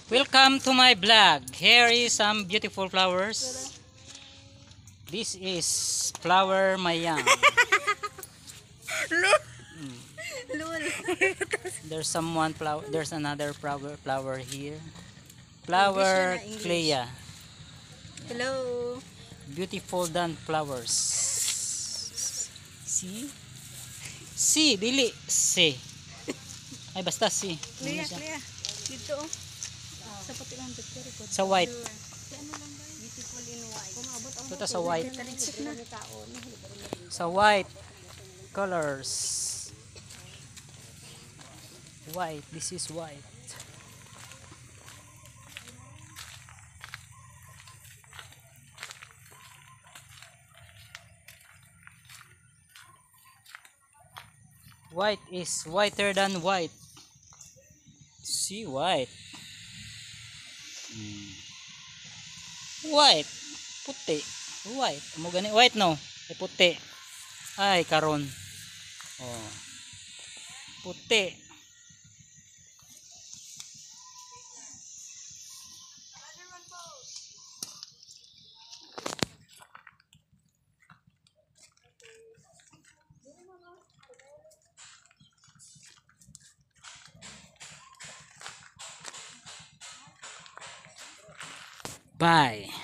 Welcome to my vlog. Here is some beautiful flowers. This is flower mayang. Lul. There's someone flower. There's another flower here. Flower English na, Clea. Hello. Beautiful done flowers. See? See, dili. See. Ay basta see. Clea, Ano siya? Clea. Dito oh. Sa pati lang dito record. Sa white. Beautiful in white. Ito sa white. Talitsik na. Sa white colors. White. This is white. White is whiter than white. See white. White. Puti. White. Amo gani white no? Ay puti. Ay karon. Oh. Puti. Bye.